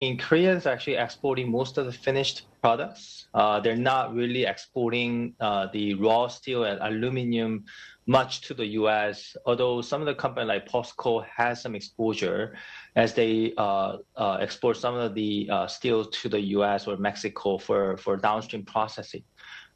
Koreans are actually exporting most of the finished products. They're not really exporting the raw steel and aluminum much to the U.S., although some of the companies like POSCO has some exposure as they export some of the steel to the U.S. or Mexico for downstream processing.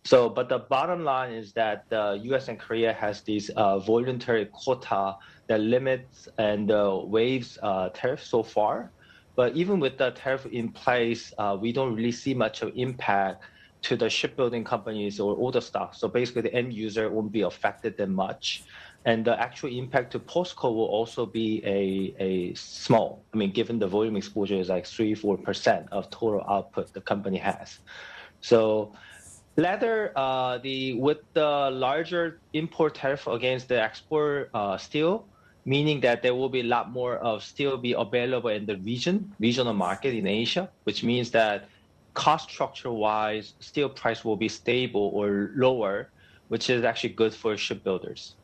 So, but the bottom line is that the U.S. and Korea has these voluntary quota that limits and waives tariffs so far. But even with the tariff in place, we don't really see much of impact to the shipbuilding companies or all the stuff. So basically, the end user won't be affected that much. And the actual impact to POSCO will also be a small. I mean, given the volume exposure is like 3-4% of total output the company has. So Leather, with the larger import tariff against the export steel, meaning that there will be a lot more of steel be available in the regional market in Asia, which means that cost structure-wise, steel price will be stable or lower, which is actually good for shipbuilders.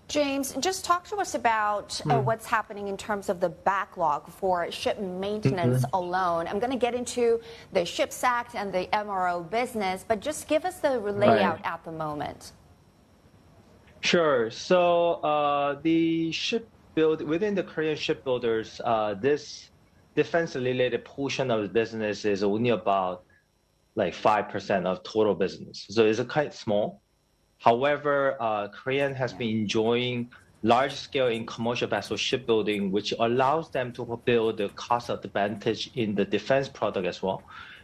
James, just talk to us about what's happening in terms of the backlog for ship maintenance alone. I'm going to get into the SHIPS Act and the MRO business, but just give us the layout at the moment. Sure. So within the Korean shipbuilders, this defense-related portion of the business is only about like 5% of total business. So it's quite small. However, Korean has been enjoying large scale in commercial vessel shipbuilding, which allows them to build the cost advantage in the defense product as well.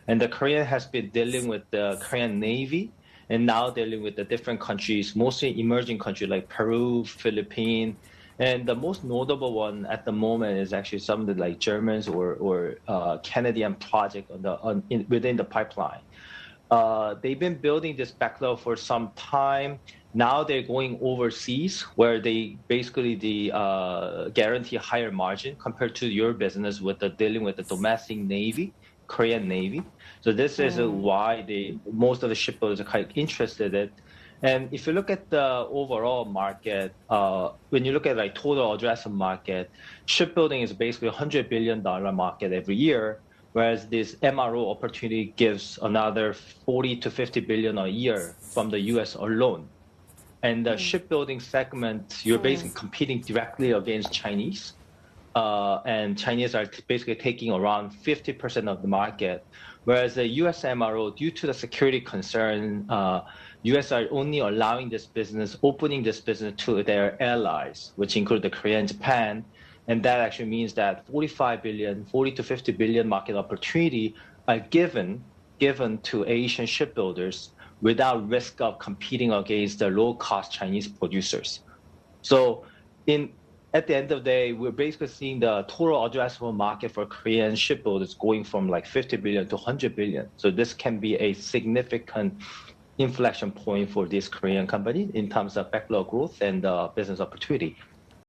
And the Korean has been dealing with the Korean Navy and now dealing with the different countries, mostly emerging countries like Peru, Philippines. And the most notable one at the moment is actually some of the like Germans or Canadian project within the pipeline. They've been building this backlog for some time. Now they're going overseas where they basically guarantee higher margin compared to your business with dealing with the domestic Navy, Korean Navy. So this is why most of the shipbuilders are quite interested in it. And if you look at the overall market, when you look at like total addressable market, shipbuilding is basically $100 billion market every year. Whereas this MRO opportunity gives another 40 to 50 billion a year from the U.S. alone. And the shipbuilding segment, you're basically competing directly against Chinese. And Chinese are basically taking around 50% of the market. Whereas the U.S. MRO, due to the security concern, U.S. are only allowing this business, opening this business to their allies, which include the Korea and Japan. And that actually means that 40 to 50 billion market opportunity are given to Asian shipbuilders without risk of competing against the low-cost Chinese producers. So at the end of the day, we're basically seeing the total addressable market for Korean shipbuilders going from like 50 billion to 100 billion. So this can be a significant inflection point for this Korean company in terms of backlog growth and business opportunity.